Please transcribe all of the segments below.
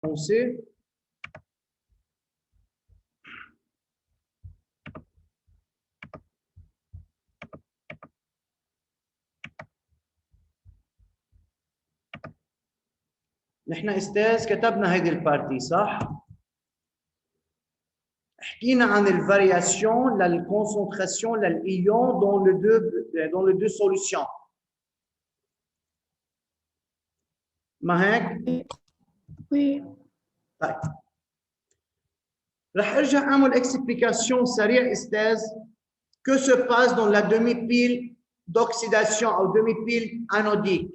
commencer. نحن استاذ كتبنا هيدي البارتي صح؟ حكينا عن الفارياسيون للكونسنتراسيون للايون dans les deux solutions. ما هيك؟ Oui. طيب. رح ارجع اعمل اكسبليكاسيون سريع استاذ. Que se passe dans la demi-pile d'oxydation ou demi-pile anodique?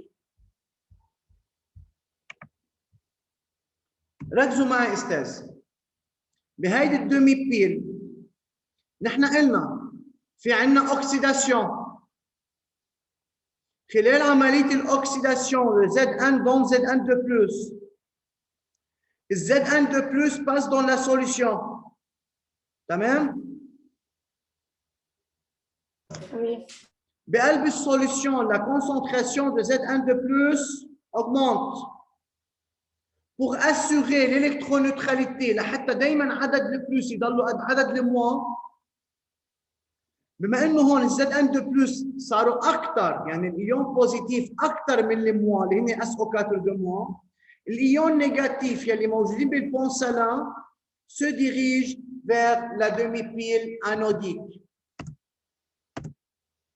ركزوا معي استاذ. بهيدي الدومي بيل نحن قلنا في عندنا اوكسيداسيون. خلال عمليه الاوكسيداسيون ZN dans ZN2+. ZN2+ passe dans la solution. تمام؟ Oui. بقلب السوليسيون la concentration de ZN2+ augmente. Pour assurer l'électroneutralité لحتى دائما عدد البلس يضلوا قد عدد الموا. بما انه هون ZN2+ صاروا اكثر يعني الايون بوزيتيف اكثر من الموا اللي هن SO4 دو موا. الايون نيجاتيف يلي موجودين بالبونسالين se dirige vers la demi-pile anodique.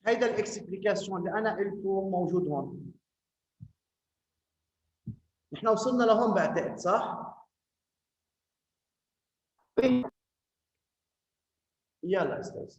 هيدا الاكسبليكاسيون اللي انا قلته موجود هون. نحن وصلنا لهون بعتقد صح؟ يلا استاذ.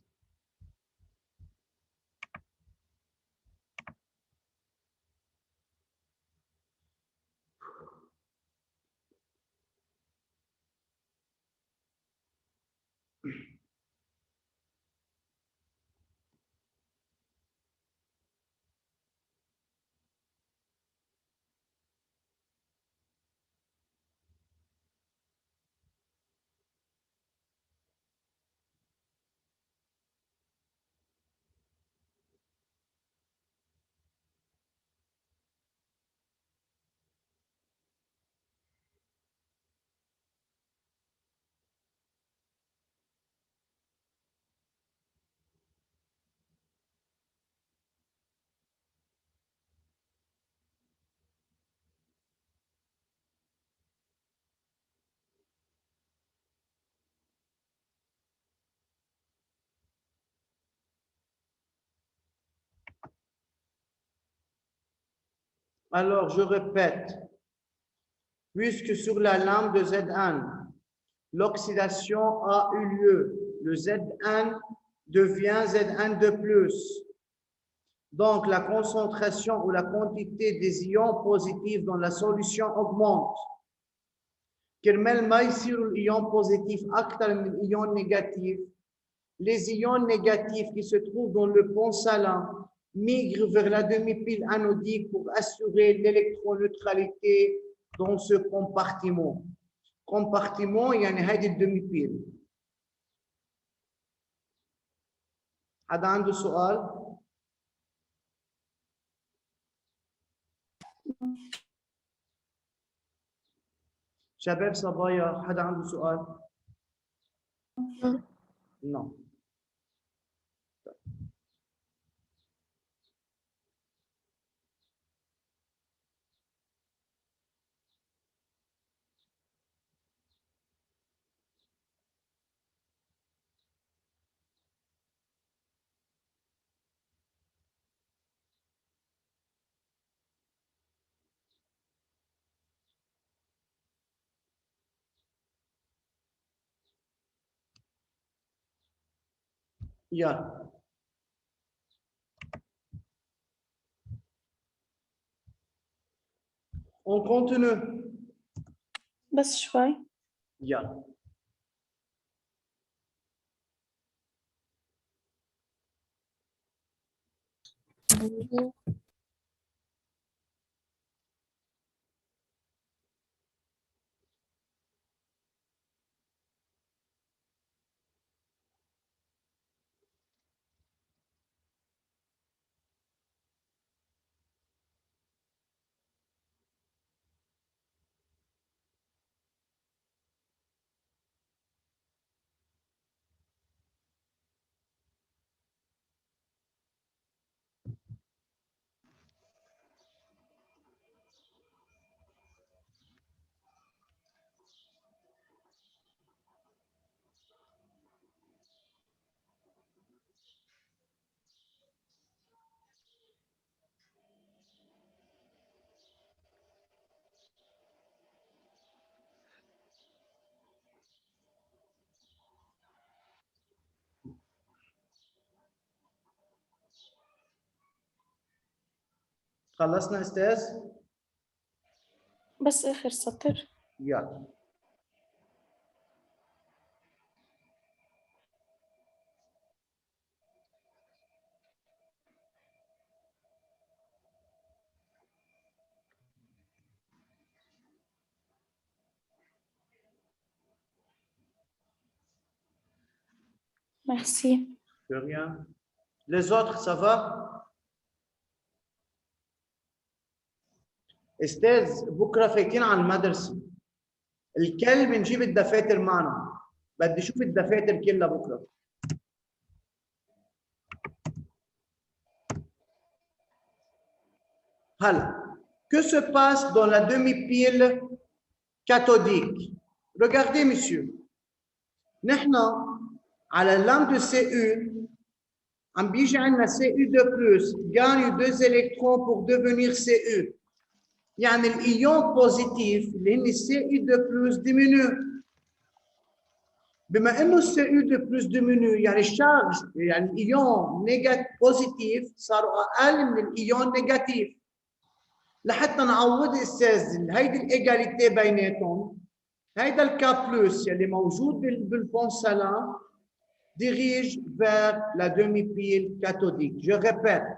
Alors, je répète, puisque sur la lame de Zn, l'oxydation a eu lieu, le Zn devient Zn2+. Donc, la concentration ou la quantité des ions positifs dans la solution augmente. كرمال ما يصيروا الايون بوزيتيف اكثر من الايون نيجاتيف. Les ions négatifs qui se trouvent dans le pont salin migrent vers la demi-pile anodique pour assurer l'électroneutralité dans ce compartiment. Compartiment يعني هذه الدمي-pile. حدا عنده سؤال؟ شباب صبايا حدا عنده سؤال؟ No. يلا. On continue. بس شوي. يلا. خلصنا أستاذ؟ بس آخر سطر. يلا. Merci. De rien. Les autres, ça va? أستاذ بكرة فايتين على المدرسة. الكل بنجيب الدفاتر معنا. بدي أشوف الدفاتر كلها بكرة. هلا. Que se passe dans la demi-pile cathodique? Regardez, monsieur. نحن على اللام de CU عم بيجي عندنا CU2+ gagne 2 électrons pour devenir CU. يعني الايون بوزيتيف اللي هن CU2+ diminue. بما انه CU2+ diminue يعني الشارج يعني الايون نيجاتيف بوزيتيف صاروا اقل من الايون نيجاتيف. لحتى نعوض استاذ هيدي الايجاليتي بيناتهم هيدا الكا بلس يلي موجود بالبونسالان dirige vers la demi-pile cathodique. Je répète,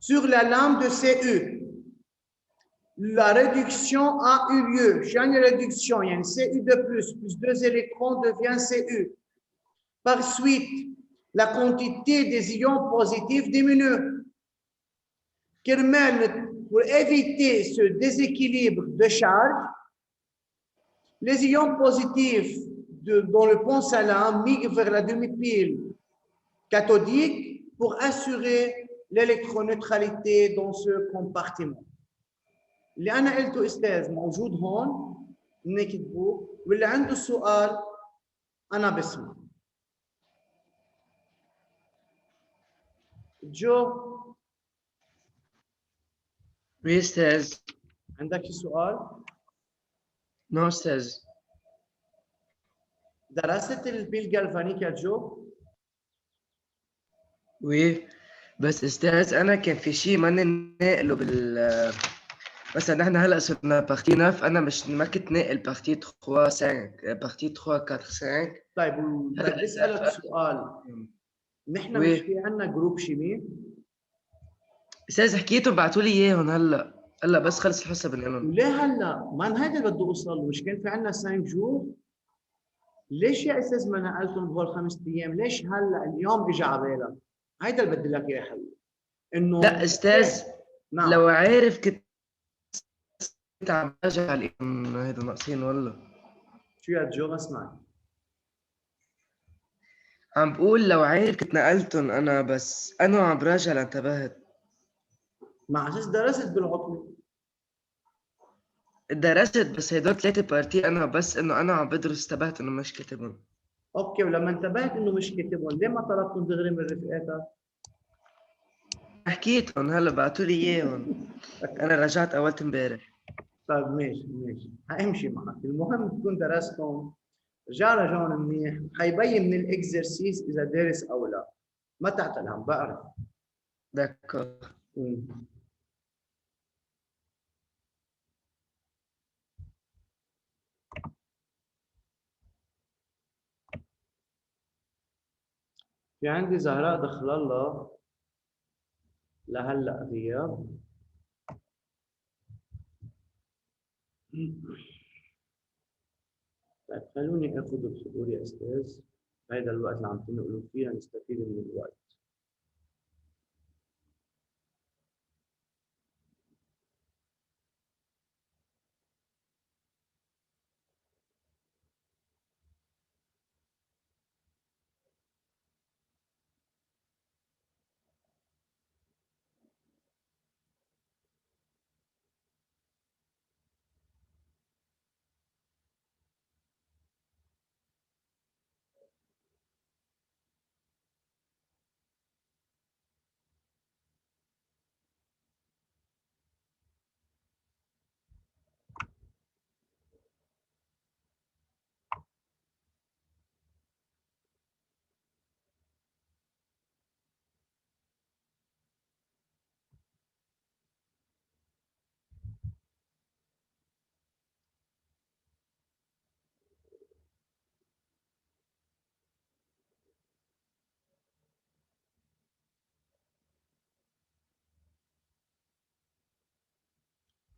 sur la lame de CU, la réduction a eu lieu. J'ai une réduction, il y a une CU2+, plus 2 électrons devient CU. Par suite, la quantité des ions positifs diminue. Pour éviter ce déséquilibre de charge, les ions positifs dans le pont salin migrent vers la demi-pile cathodique pour assurer l'électroneutralité dans ce compartiment. اللي أنا قلته أستاذ موجود هون نكتبه واللي عنده سؤال أنا بسمع. جو Oui, أستاذ. عندك سؤال؟ Non, أستاذ. درست البيل جالفانيك يا جو؟ Oui. بس أستاذ أنا كان في شيء ماني ناقله مثلا نحن هلا صرنا بارتي 9 أنا مش ما كنت ناقل بارتي 3 5 بارتي 3 4 5. طيب بدي أسألك سؤال. نحن مش في عندنا جروب شيمي؟ أستاذ حكيتهم بعتوا لي إياهم هلا بس خلص الحصة بنقلهم. وليه هلا؟ ما هذا اللي بدي أوصل له. مش كان في عندنا 5 جور؟ ليش يا أستاذ ما نقلتهم بهول 5 أيام؟ ليش هلا اليوم إجا على بالك؟ هيدا اللي بدي لك إياه حبيبي. إنه لا أستاذ. نعم. لو عارف كنت عم راجع عليهم هيدا ناقصين والله. شو يا جو اسمعك؟ عم بقول لو عارف كنت نقلتهم أنا بس أنا عم براجع انتبهت. مع أساس درست بالعطلة. درست بس هدول 3 بارتي أنا بس إنه أنا عم بدرس انتبهت إنه مش كاتبهم. اوكي ولما انتبهت انه مش كاتبهم ليه ما طلبتهم دغري من رفقاتك؟ حكيتهم هلا بعتوا لي اياهم. انا رجعت اولت امبارح. طيب ماشي حامشي معك. المهم تكون درستهم. رجعهم منيح. حيبين من الاكزرسيس اذا دارس او لا. ما تعتل هم بعرف. دكا. في عندي زهراء دخل الله لهلا غياب. طيب خلوني اخذ الحضور يا استاذ. هيدا الوقت اللي عم تنقلوا فيه نستفيد من الوقت.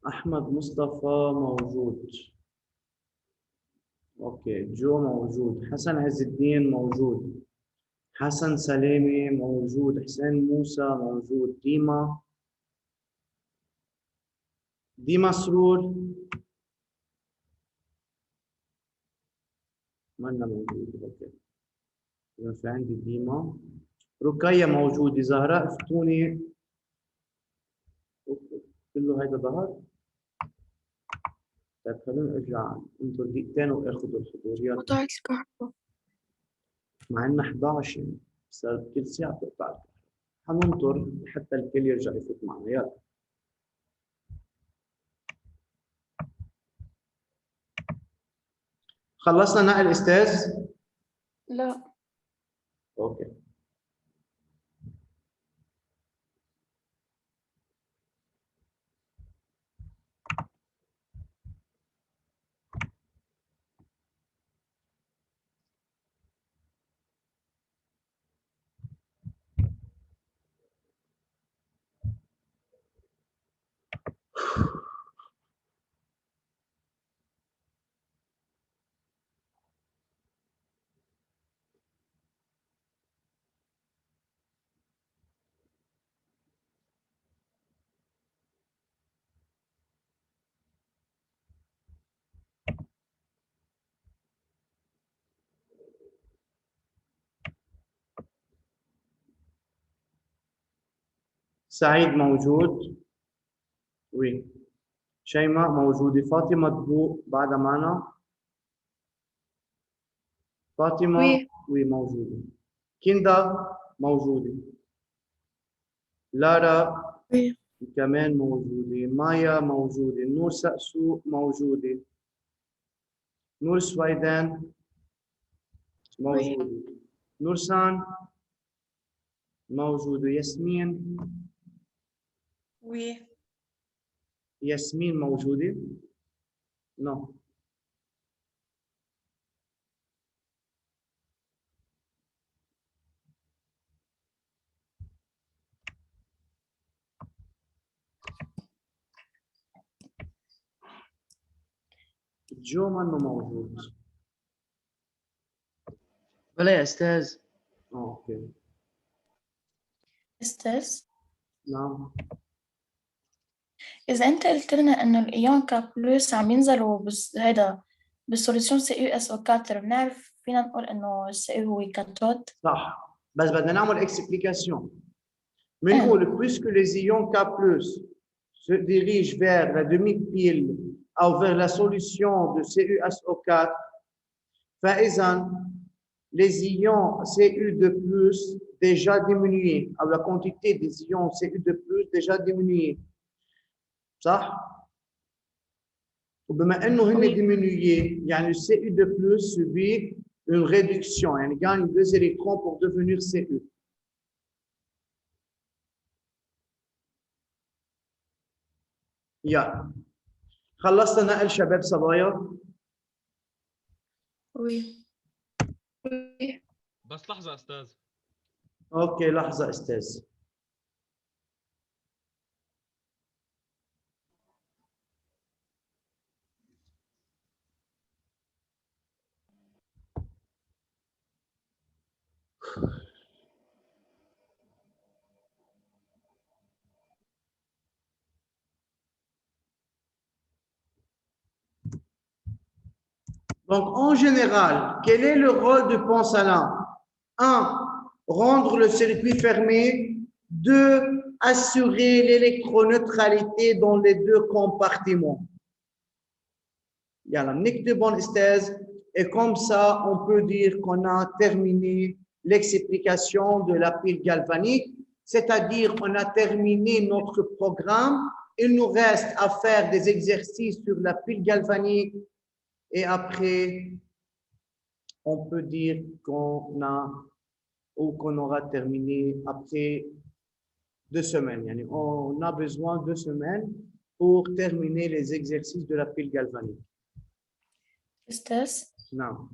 أحمد مصطفى موجود. أوكي، جو موجود. حسن عز الدين موجود. حسن سلامي موجود. حسين موسى موجود. ديما سرور منا موجود. أوكي، إذا في عندي ديما. رقية موجودة. زهراء افتوني. كله هيدا ظهر. طيب خلينا ارجع انطر دقيقتين واخذ الحضور. يلا، قطعت الكهرباء. مع انها 11 يعني صار كل ساعة تقطع الكهرباء. حننطر حتى الكل يرجع يفوت معنا. يلا، خلصنا نقل استاذ؟ لا. اوكي. سعيد موجود. وي. شيماء موجودة. فاطمة دبوق بعدها معنا. فاطمة وي. وي موجودة. كندا موجودة. لارا وي. كمان موجودة. مايا موجودة. نور سقسو موجودة. نور سويدان وي. موجودة. نورسان موجودة. ياسمين. وي. ياسمين موجودة؟ نو. جو منه موجود. ولا يا أستاذ. اوكي. أستاذ، نعم. إذا أنت قلت لنا إنه الإيون كابلوس عم ينزلوا هيدا بالسوليسيون سي يو اس او 4، بنعرف فينا نقول إنه السي يو هو كاتود؟ صح، بس بدنا نعمل اكسبليكاسيون. بنقول puisque les ions K+ se dirigent vers la demi-pile ou vers la solution de CuSO4, فإذا les ions Cu2+ déjà diminués, ou la quantité des ions Cu2+ déjà diminuée. صح؟ وبما انه هن diminués, يعني le Cu2+ subit une réduction, يعني gagne 2 électrons pour devenir Cu. يلا، خلصنا نقل شباب صبايا؟ وي. وي. بس لحظة أستاذ. اوكي لحظة استاذ. Donc, en général, quel est le rôle du Pont-Salin? 1. Rendre le circuit fermé. 2. Assurer l'électroneutralité dans les deux compartiments. Yalla, نكتب bon استاذ. Et comme ça, on peut dire qu'on a terminé l'explication de la pile galvanique, c'est-à-dire on a terminé notre programme. Il nous reste à faire des exercices sur la pile galvanique. Et après, on peut dire qu'on a ou qu'on aura terminé après 2 semaines. Yani on a besoin de 2 semaines pour terminer les exercices de la pile galvanique. أستاذ، نعم.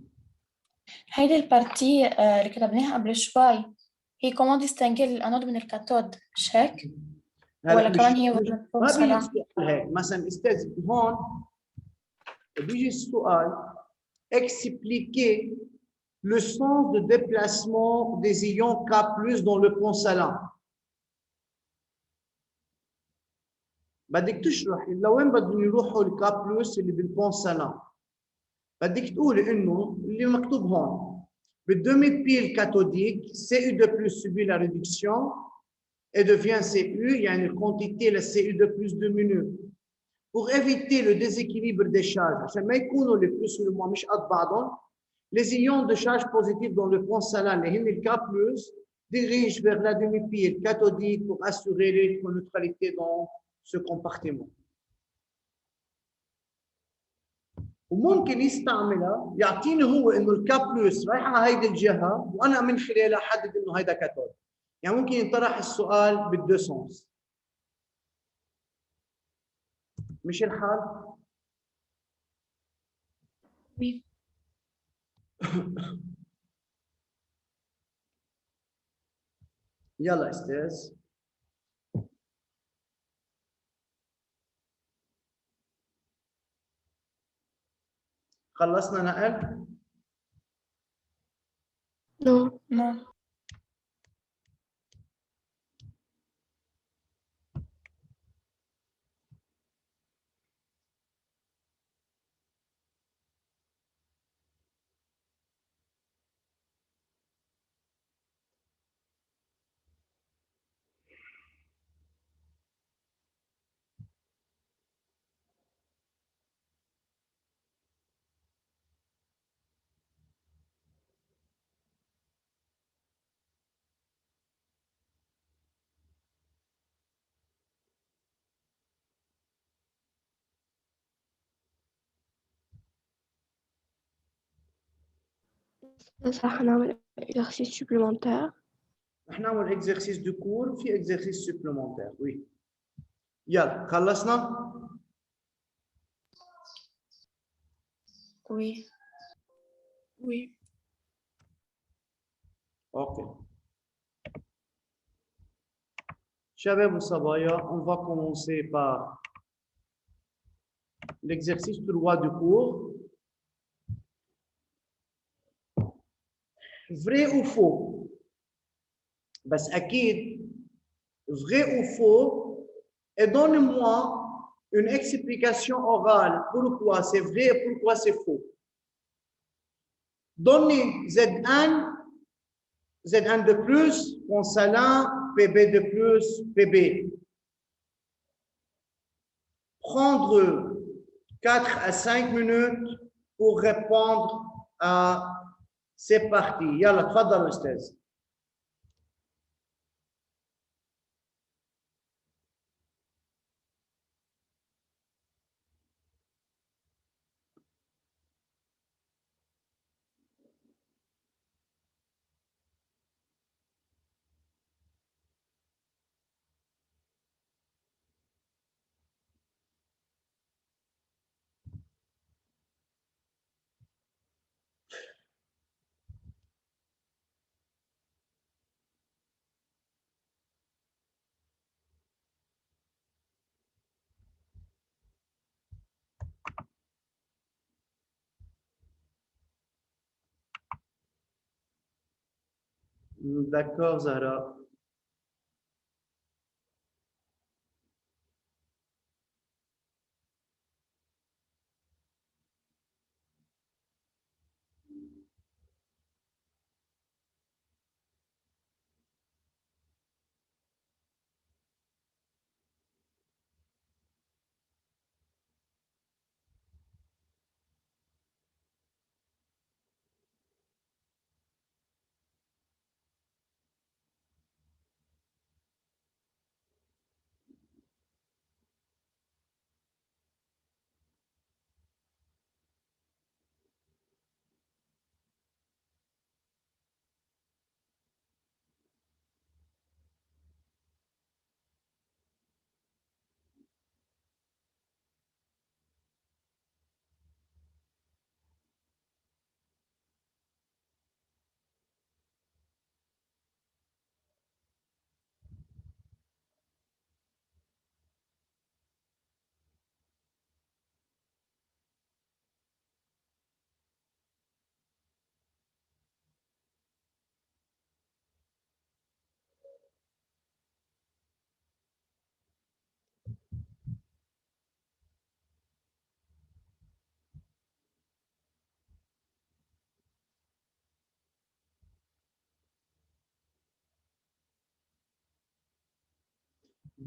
هيدي البارتي اللي كتبناها قبل شوي هي كومون ديستنجل الأنود من الكاثود، مش هيك؟ ولا مش كمان هي مش بدها تكون ما بيجي صلاة؟ السؤال هيك مثلا استاذ هون بيجي السؤال expliquer le sens de déplacement des ions K+ dans le pont salin. بدك تشرح لوين بدهم يروحوا الكا بلس اللي بالبون سالان. بدك تقولي انه اللي مكتوب هون بالدومي بيل cathodique Cu2+ subit la réduction et devient Cu, يعني الquantité la Cu2+ diminue. Pour éviter le déséquilibre des charges, عشان ما يكونوا les plus ou les moins مش قد بعضهم, les ions de charge positive dans le pont salin, les K+, dirigent vers la demi-pile cathodique pour assurer l'électroneutralité dans ce compartiment. وممكن يستعملها يعطيني هو انه الكا بلس رايحه على هيدي الجهه وانا من خلالها احدد انه هيدا كاثود. يعني ممكن ينطرح السؤال بالدو سونس. مش الحال؟ Oui. يلا استاذ. خلصنا نقل؟ Non. Non. بس راح نعمل exercice supplémentaire. رح نعمل اكزرسيس دو كور وفي اكزرسيس سوبليمونتير. وي. يلا خلصنا؟ Oui. Oui. اوكي. شباب وصبايا, on va commencer par l'exercice 3 du cours. Vrai ou faux? بس أكيد vrai ou faux, et donne-moi une explication orale. Pourquoi c'est vrai et pourquoi c'est faux? Donnez Z1, Z1 de plus, pont salin, PB de plus, PB. Prendre 4 à 5 minutes pour répondre à ces parties. Yalla, tfadal, Ustaz. D'accord, Zahra.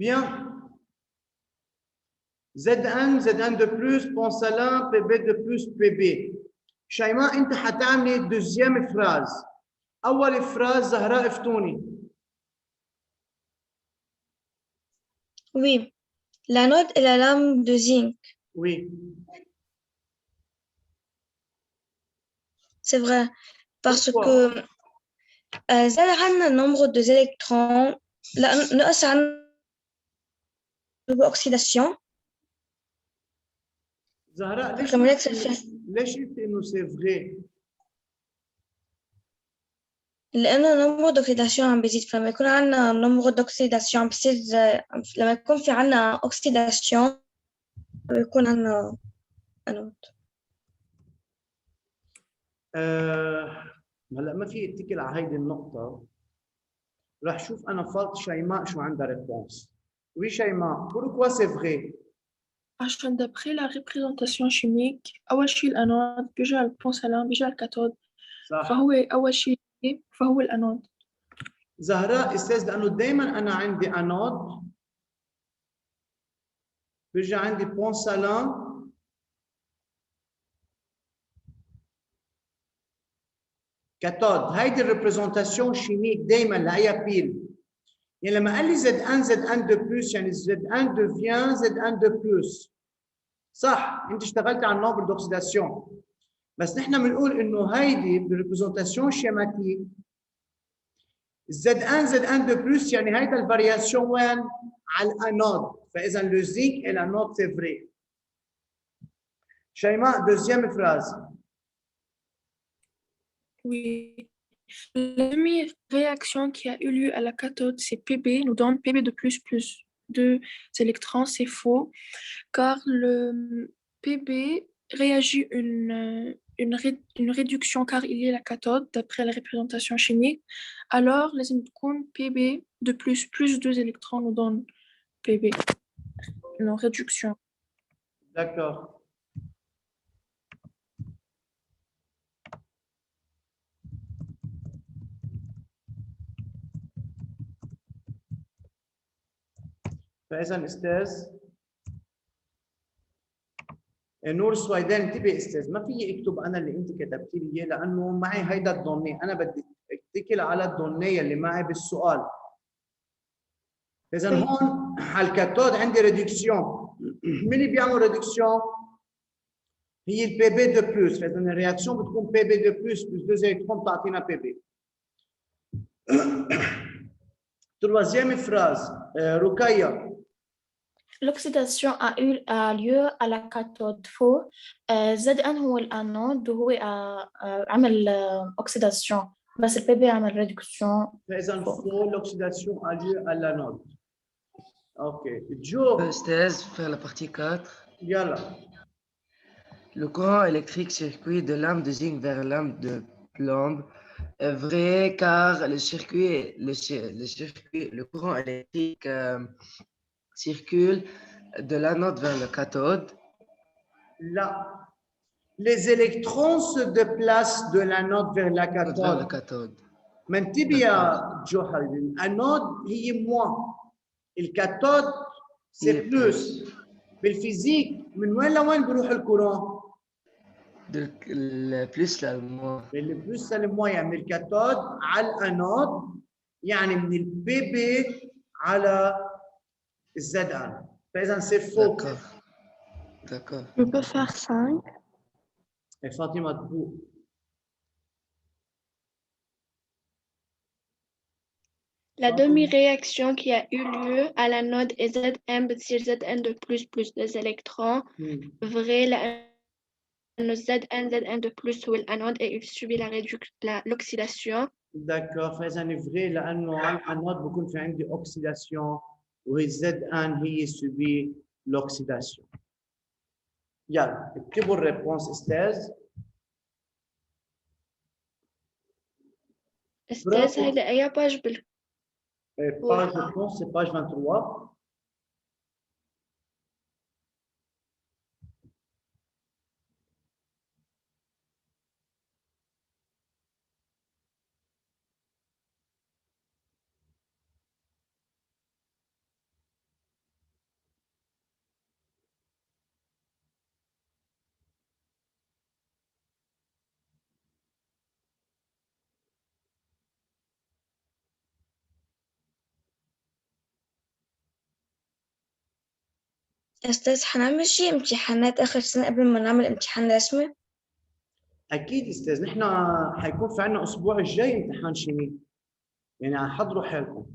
Bien. Zn, Zn de plus, pense à l'un, PB de plus, PB. شيماء انت حتعملي deuxième phrase. اول phrase زهراء افتوني. Oui, l'anode est la lame de zinc. Oui. C'est vrai. Parce Pourquoi? que زاد عنا nombre de électrons نقص عنا l'oxydation. زهراء ليش قلت انه سي فري؟ لأنه nombre d'oxydation عم بيزيد فلما يكون عنا nombre d'oxydation عم بيصير لما يكون في عنا oxydation بيكون عنا anode. هلا ما في اتكل على هيدي النقطة. رح شوف أنا فالت شيماء شو عندها ريبونس. وي شيماء، pourquoi c'est vrai؟ عشان d'après la représentation chimique أول شيء الأنود بيجي على البونسلين بيجي على الكاثود صح. فهو أول شيء فهو الأنود. زهراء استاذ لأنه دائما أنا عندي أنود بيجي عندي بونسلين كاثود. هيدي الريبريزنتاسيون شيميك دائما لأي بيل. يعني لما قال لي Z1 de plus يعني Z1 devient Z1 de plus. صح انت اشتغلت على النوبل دوكسيداسيون بس نحن بنقول انه هيدي بالريبريزنتاسيون شيماتيك Z1 de plus يعني هيدا الفارياسيون وين؟ على الانود. فاذا لو زينك الانود سي فري. شيماء دوزيام فراز. Oui. La première réaction qui a eu lieu à la cathode, c'est Pb, nous donne Pb de plus 2 électrons, c'est faux, car le Pb réagit une réduction car il est la cathode, d'après la représentation chimique. Alors, les électrons Pb de plus 2 électrons nous donnent Pb, une réduction. D'accord. فاذا استاذ نور سويدان انتبه استاذ ما في اكتب انا اللي انت كتبتي لي اياه لانه معي هيدا الدوني انا بدي اتكل على الدونيه اللي معي بالسؤال. اذا هون على الكاثود عندي ريدكسيون. مين اللي بيعمل ريدكسيون؟ هي البي بي دو بلس. فاذا الرياكسيون بتكون بي بي دو بلس بلس 2 الكترون بتعطينا بي بي. troisième phrase رقية. L'oxydation a lieu à la cathode faux. Zn هو الانود وهو عمل oxydation بس البي بي عمل ريدكسيون. فاذا فaux l'oxydation a lieu à l'anode. Ok. Jo. Esthez, faire la partie 4. يلا. Le courant électrique circuit de lame de zinc vers lame de plomb est vrai car le courant électrique circule de l'anode vers le cathode. Là, les électrons se déplacent de l'anode vers la Vers le cathode. cathode. ما انتبه يا جو حبيبي، الانود هي موان، الكاثود سي بلوس. بالفيزيك من وين لوين بيروح الكورون؟ Le plus là, le moins. من البلوس للموان، يعني من الكاثود على الانود، يعني من البي بي على الزد ان. فاذا سي فو. D'accord. Je peux faire 5. فاطمه تبوق. La demi-réaction qui a eu lieu à l'anode est Zn بتصير Zn de plus 2 électrons. Vrai, le Zn de plus هو الانود et il subit l'oxydation. D'accord. فاذا فري لانه على الانود بكون في عندي اوكسيداسيون وهي زد ان هي سبي لوكسيداسيون. يلا اكتبوا الريبونس استاذ. استاذ هيدا اي باج page de réponse, c'est page 23. أستاذ حنعمل شي امتحانات آخر سنة قبل ما نعمل امتحان رسمي؟ اكيد استاذ، نحن حيكون في عندنا الاسبوع الجاي امتحان شيمي، يعني حضروا حالكم.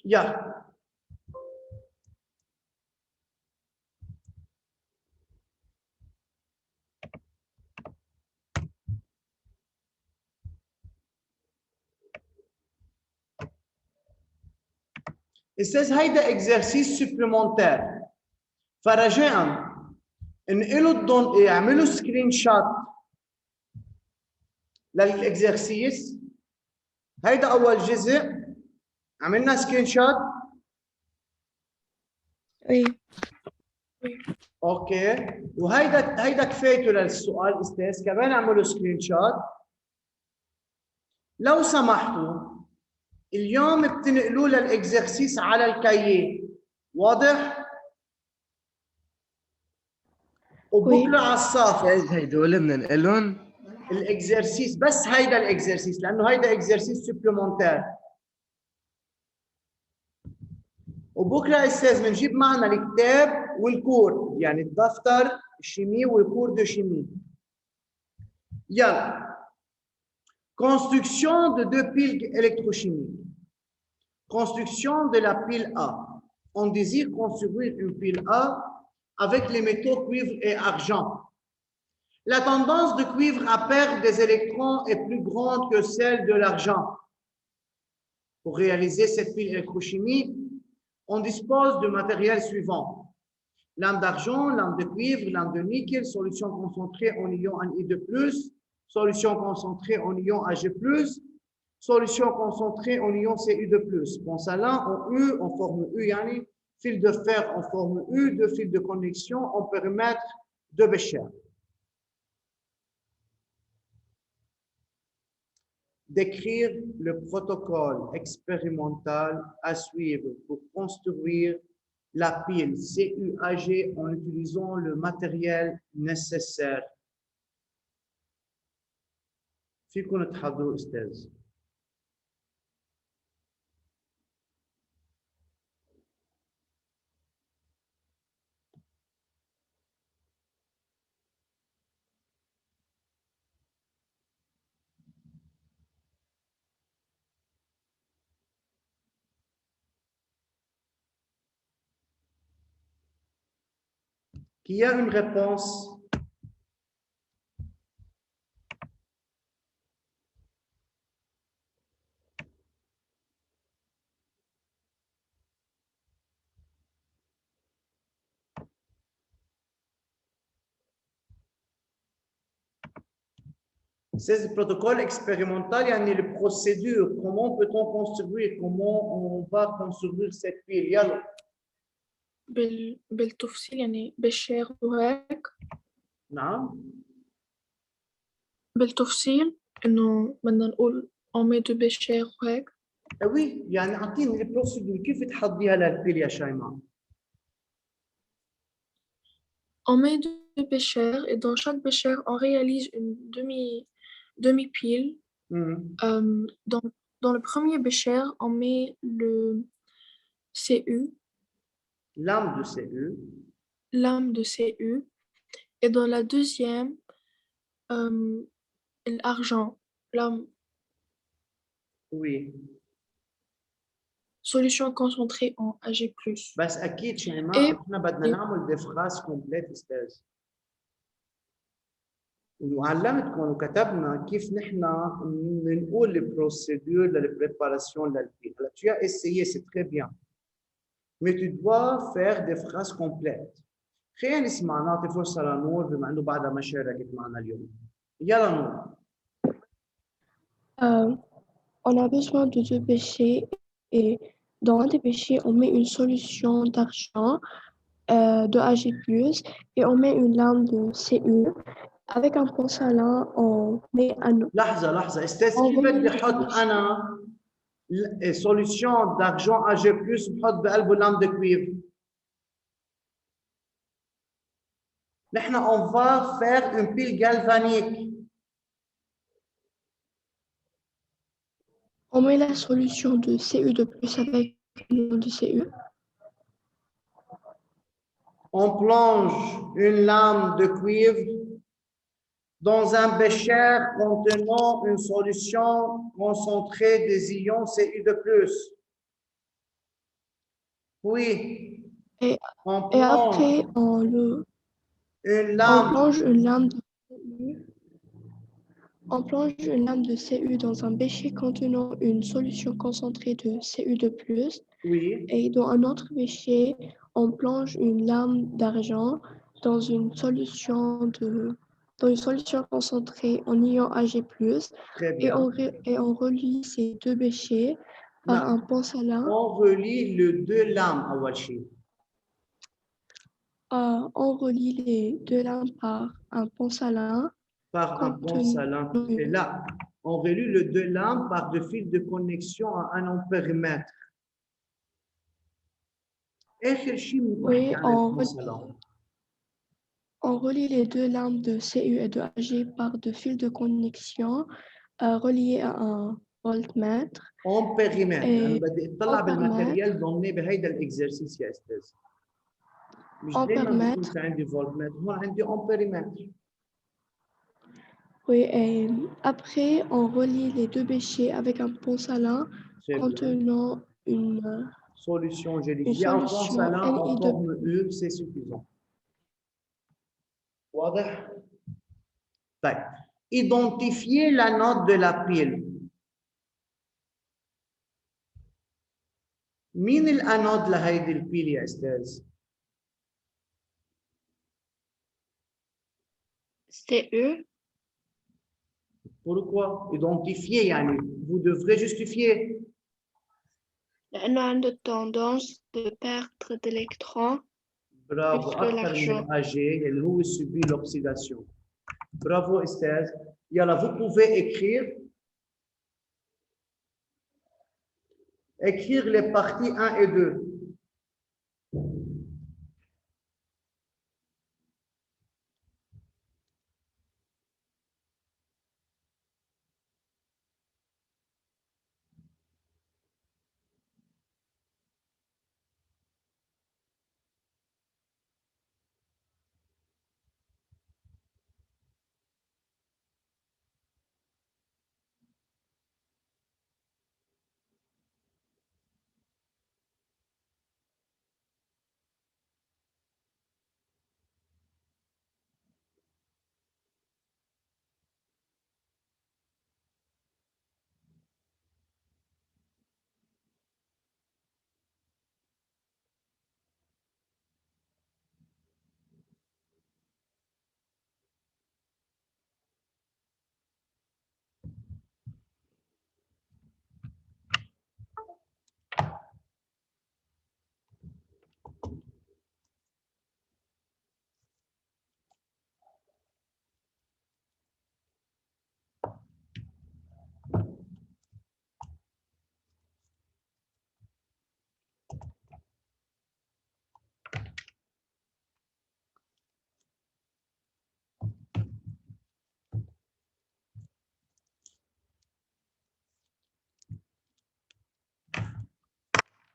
يا استاذ هيدا اكزرسيس سوبليمونتير، فرجاء انقلوا اعملوا سكرين شوت للاكزرسيس. هيدا اول جزء عملنا سكرين شوت. Oui. اوكي، وهيدا كفايته للسؤال استاذ، كمان اعملوا سكرين شوت. لو سمحتوا اليوم بتنقلوا للاكزرسيس على الكاييه، واضح؟ وبكره على الصف استاذ هيدول بننقلهم. الاكزرسيس، بس هيدا الاكزرسيس لانه هيدا اكزرسيس سوبليمونتير. وبكره استاذ بنجيب معنا الكتاب والكور، يعني الدفتر الشيمي والكور دو شيمي. يلا. Construction de deux piles électrochimiques. Construction de la pile A. On désire construire une pile A avec les métaux cuivre et argent. La tendance de cuivre à perdre des électrons est plus grande que celle de l'argent. Pour réaliser cette pile électrochimique, on dispose de matériel suivant: lame d'argent, lame de cuivre, lame de nickel, solution concentrée en ion Ni2+, solution concentrée en ion Ag+, solution concentrée en ion Cu2+. Pensalan en U, en forme U, yani fil de fer en forme U, deux fils de connexion en périmètre de Bécher. Décrire le protocole expérimental à suivre pour construire la pile CUAG en utilisant le matériel nécessaire. فيكم تحضروا استاذ. Qui a une réponse? C'est le protocole expérimental, il y a les procédures. Comment peut-on construire? Comment on va construire cette pile? Yalla. بالتفصيل يعني بالشير وهيك. نعم. بالتفصيل إنه بدنا نقول on met de bécher وهيك. Oui, يعني أعطيني البروسيدور كيف تحضيها للبيل يا شيماء؟ On met deux béchers et dans chaque bécher, on réalise une demi-pile. Dans le premier bécher, on met le Cu. Lame de Cu. Lame de Cu. Et dans la deuxième, l'argent. Lame. Oui. Solution concentrée en Ag+. بس أكيد شيماء إحنا بدنا نعمل دي فراس كومبليت أستاذ. وعلمتكم وكتبنا كيف نحن بنقول البروسيدور للبريباراسيون للبيل. هلا tu as essayé, c'est très bien. Mais tu dois faire des phrases complètes. خلينا نسمع، نعطي فرصة لنور بما إنه بعدها ما شاركت معنا اليوم. يلا نور. On a besoin de deux péchés et dans un des péchés, on met une solution d'argent de Ag+, et on met une lame de Cu. Avec un porcelain, on met un... لحظة استاذ، كيف بدي احط انا solution d'argent Ag+ بحط بقلبه لام دو كويفر؟ نحن on va faire une pile galvanique. On met la solution de Cu2+ avec une lame de Cu. On plonge une lame de cuivre dans un bécher contenant une solution concentrée des ions Cu2+. Puis, Et on Et après, plonge une on lame. plonge une lame de CU. On plonge une lame de Cu dans un bécher contenant une solution concentrée de Cu2+. Oui, Et dans un autre bécher, on plonge une lame d'argent dans une solution concentrée en ion Ag+. très Et bien. on relie ces deux béchers par Non. un pont salin. On relie les deux lames à Washi. On relie les deux lames par un pont salin. Par un pont salin. Et là, on relie les deux lames par deux fils de connexion à un ampérimètre. Oui, on relie les deux lames de Cu et de Ag par deux fils de connexion reliés à un voltmètre. ampérimètre. أنا Et بدي أطلع ampérimètre. بالماتيريال ضمني بهيدا الإكزرسيس يا أستاذ. مش دايما بيكون في عندي فولتمتر، هون عندي ampérimètre. Oui, et après, on relie les deux béchers avec un pont salin contenant une solution gélifiée. Un pont salin en forme U, c'est suffisant. واضح؟ طيب. Identifier la note de la pile. مين الانود لهيدي البيل يا استاذ؟ CE. Pourquoi? Identifier, يعني vous devrez justifier. لأنه عنده tendance de perdre d'électrons. برافو، أكثر من الAg اللي هو subit l'oxydation. Bravo استاذ. يلا vous pouvez écrire les parties 1 et 2.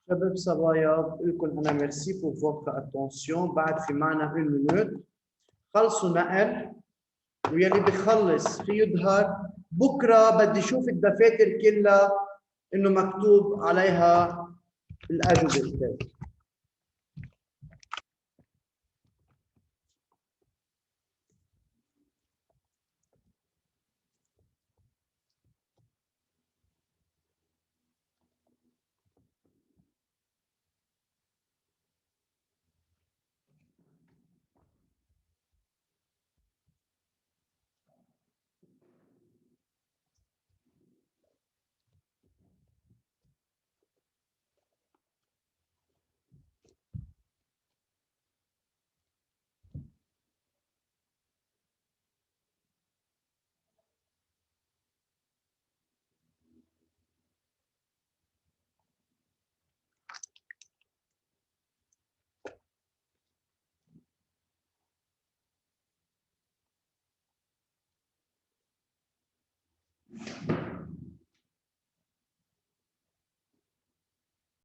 شباب صبايا بقول لكم انا ميرسي pour votre attention. بعد في معنا 1 minute خلصوا نقل، ويلي بخلص في يظهر بكره بدي اشوف الدفاتر كلها انه مكتوب عليها الاجوبه.